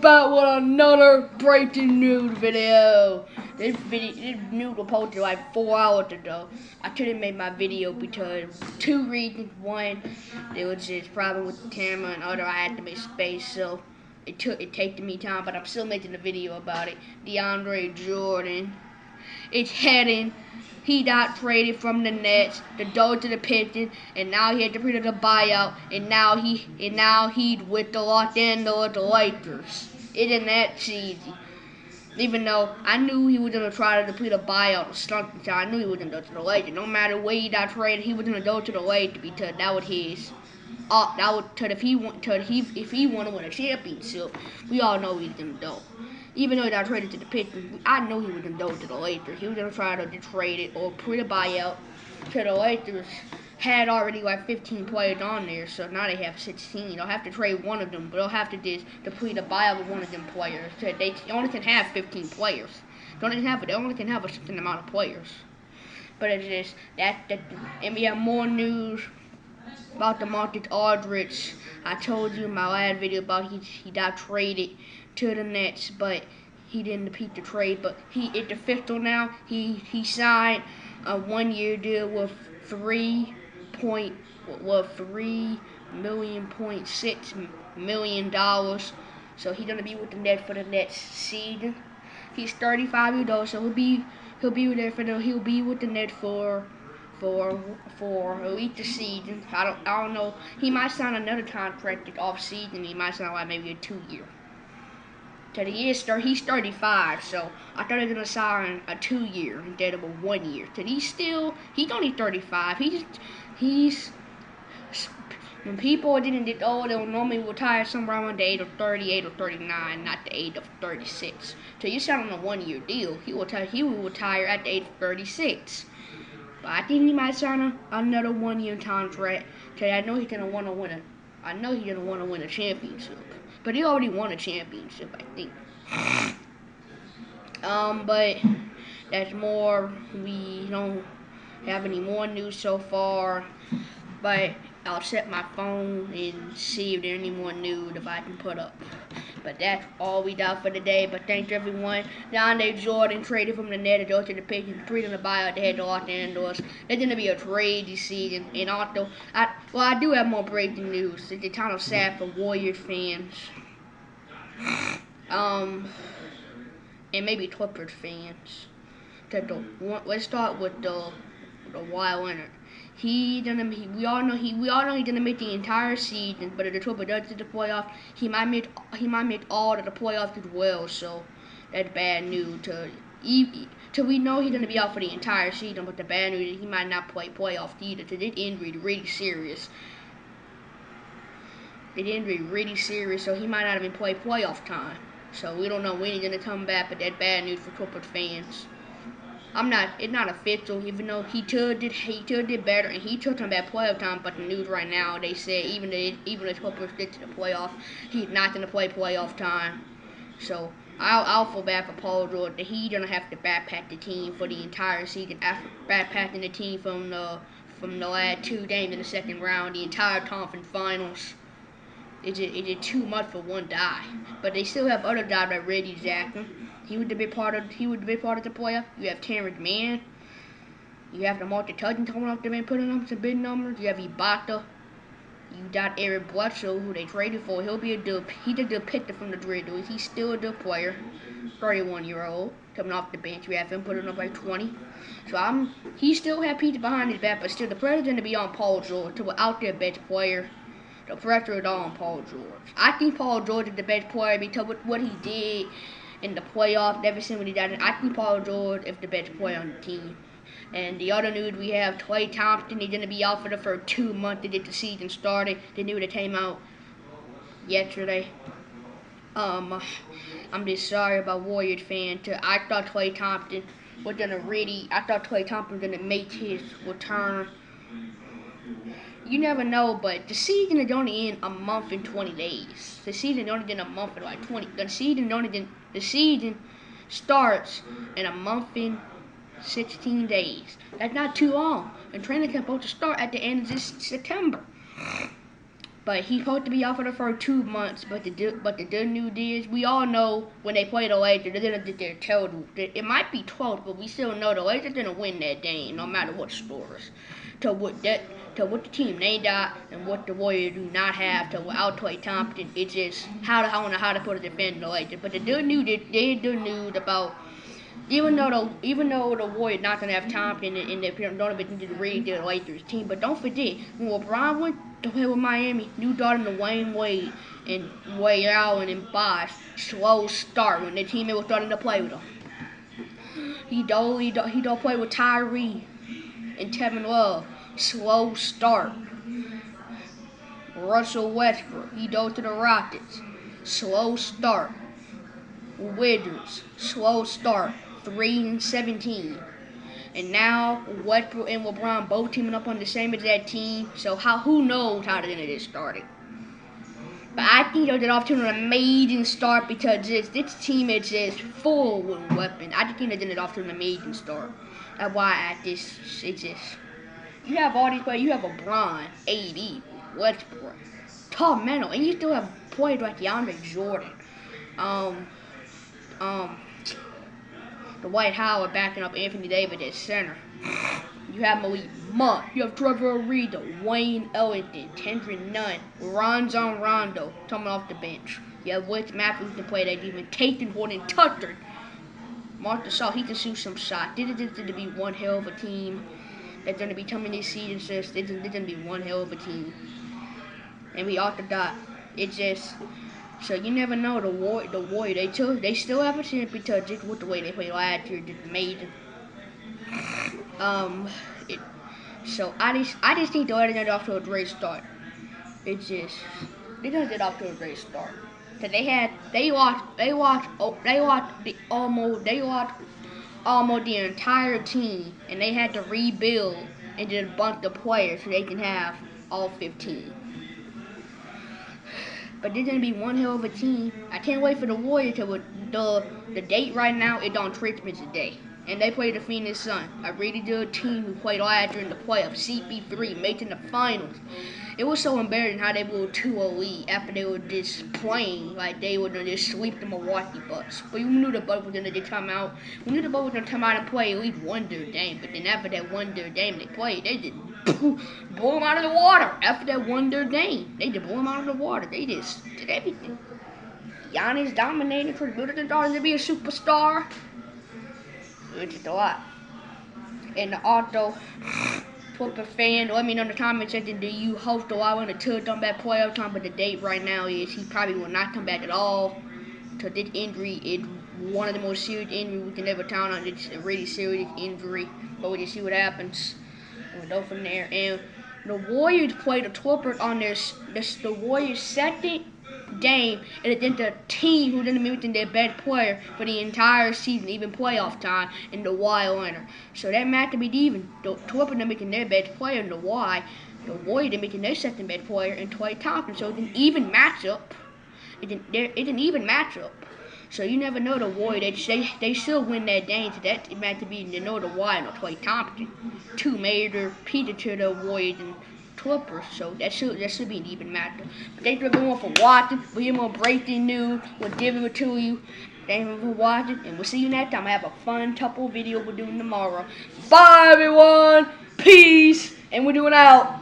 back with another breaking news video. This news was posted like 4 hours ago. I couldn't make my video because 2 reasons. One, there was this problem with the camera, and other, I had to make space, so it taking me time. But I'm still making a video about it. DeAndre Jordan is heading. He got traded from the Nets to go to the Pistons, and now he had to put the buyout, and now he's with the Los Angeles Lakers. Isn't that easy? Even though I knew he was gonna try to complete a buyout or something, so I knew he was gonna go to the Lakers. No matter where he got traded, he was gonna go to the Lakers because that was his. That would if he want to win a championship, we all know he's gonna go. Even though he got traded to the Pistons, I know he was gonna go to the Lakers. He was gonna try to trade it or put a buyout. To the Lakers had already like 15 players on there, so now they have 16. They'll have to trade one of them, but they'll have to just complete a buyout with one of them players. So they only can have 15 players. They only can have a certain amount of players. But it's just and we have more news about DeMarcus Aldridge. I told you in my last video about he got traded to the Nets, but he didn't repeat the trade. But it's official now. He signed a 1-year deal with $3.6 million. So he's gonna be with the Nets for the next season. He's 35 years old, so he'll be with the Nets for at least a season. I don't know. He might sign another contract off season. He might sign like maybe a 2-year. He's 35, so I thought he was gonna sign a 2-year instead of a 1-year. He's only 35. He's when people didn't get old, they'll normally retire somewhere around the age of 38 or 39, not the age of 36. So you sign on a 1-year deal. He will retire at the age of 36. But I think he might sign another 1-year contract. Cause I know he's gonna want to win a championship. But he already won a championship, I think. But that's more. We don't have any more news so far. But I'll set my phone and see if there's any more news if I can put up. But that's all we got for today. But thanks everyone. DeAndre Jordan traded from the Nets to go to the Pistons. 3 on the buyout. They had to Los Angeles. There's gonna be a trade this season. And also, I do have more breaking news. It's kind of sad for Warriors fans. And maybe Clippers fans. Let's start with the Wild Leonard. We all know he's gonna make the entire season, but if the Clippers does get the playoffs, he might make all of the playoffs as well. So that's bad news. We know he's gonna be out for the entire season, but the bad news is he might not play playoffs either. Cause this injury is really serious. So he might not even play playoff time. So we don't know when he's gonna come back, but that's bad news for Clippers fans. It's not official, even though he could did better, and he took him back playoff time. But the news right now, they say even if Clippers get to the playoff, he's not gonna play playoff time. So I'll feel bad for Paul George that he's gonna have to backpack the team for the entire season after backpacking the team from the last 2 games in the second round, the entire conference finals. It's too much for one guy. But they still have other guys like Reggie Jackson. He would be part of the playoff. You have Terrence Mann. You have DeMarcus Cousins coming up there and putting up some big numbers. You have Ibaka. You got Eric Bledsoe, who they traded for. He's a good pitcher from the Dreadnoughts. He's still a good player. 31-year-old coming off the bench. You have him putting up like 20. So he still have pieces behind his back, but still the pressure's going to be on Paul George to out their best player. The pressure is all on Paul George. I think Paul George is the best player because with what he did in the playoffs, ever since when he got in, I think Paul George is the best player on the team. And the other news, we have Klay Thompson. He's going to be out for the first 2 months to get the season started. The news that came out yesterday. I'm just sorry about Warriors fans. I thought Klay Thompson was going to make his return. You never know, but the season is only in a month and 20 days. The season only in a month and like 20. The season starts in a month and 16 days. That's not too long. And training camp supposed to start at the end of this September. But he's supposed to be out for the first 2 months. But the good news is, we all know when they play the Lakers, they're gonna get their total. It might be 12, but we still know the Lakers are gonna win that game, no matter what scores. To what the team they got and what the Warriors do not have. To without Klay Thompson, it's just how to put a defend the Lakers. But the good news about. Even though the Warriors not gonna have Thompson and they don't even need to read the Lakers team, but don't forget when LeBron went to play with Miami, you started to Wayne Wade and Ray Allen and Bosh slow start when the team was starting to play with him. He don't play with Tyree and Kevin Love, slow start. Russell Westbrook, he goes to the Rockets, slow start. Wizards, slow start. 3-17, and now Westbrook and LeBron both teaming up on the same exact team. So who knows how they're gonna get started? But I think they'll get off to an amazing start because this team is just full with weapons. I just think they're gonna get off to an amazing start. That's why you have all these players. You have LeBron, AD, Westbrook, Tom Menno, and you still have players like DeAndre Jordan. The White Howard backing up Anthony Davis at center. You have Malik Monk. You have Trevor Ariza, Wayne Ellington, Kendrick Nunn, Rondo coming off the bench. You have Wes Matthews to play that even Tatum Horton Tucker. Marcus Saul, he can shoot some shots. This is going to be one hell of a team that's going to be coming this season. This is going to be one hell of a team. And we also got, so you never know, the Warriors, they still have a chance because just with the way they played last year, just amazing. So I just think the Warriors get off to a great start. They're gonna get off to a great start. Cause they lost almost the entire team, and they had to rebuild and just bump the players so they can have all 15. But they're gonna be one hell of a team. I can't wait for the Warriors to the date right now is on Christmas Day. And they play the Phoenix Suns, a really good team who played last year in the playoffs, CP3, making the finals. It was so embarrassing how they blew a 2-0 lead after they were just playing like they were going to just sweep the Milwaukee Bucks. But you knew the Bucks were going to come out. We knew the Bucks were going to come out and play at least one third game. But then after that one third game they played, they just blew them out of the water. After that one third game, they just blew them out of the water. They just did everything. Giannis dominated for good and starting to be a superstar. It's just a lot. And also, Flipper fan, let me know in the comment section, do you hope the Wild to come back playoff time? But the date right now is he probably will not come back at all. So this injury is one of the most serious injuries we can ever count on. It's a really serious injury. But we'll just see what happens. And we'll go from there. And the Warriors played the Clippers on the Warriors' second game, and then the team who didn't meet their best player for the entire season, even playoff time, in the Wild winner. So that match to be even. The Clippers didn't making their best player in the Warriors didn't making their second best player in Klay Thompson. So it's an even matchup. It's an even matchup. So you never know the Warriors. They still win that game. So that match to be the Warriors and Klay Thompson, two major pieces to the Warriors and Clippers, so that should be an even matchup. But thank you everyone for watching. We're going to break the news. We'll give it to you. Thank you for watching, and we'll see you next time. I have a fun couple video we're doing tomorrow. Bye everyone. Peace, and we're doing out.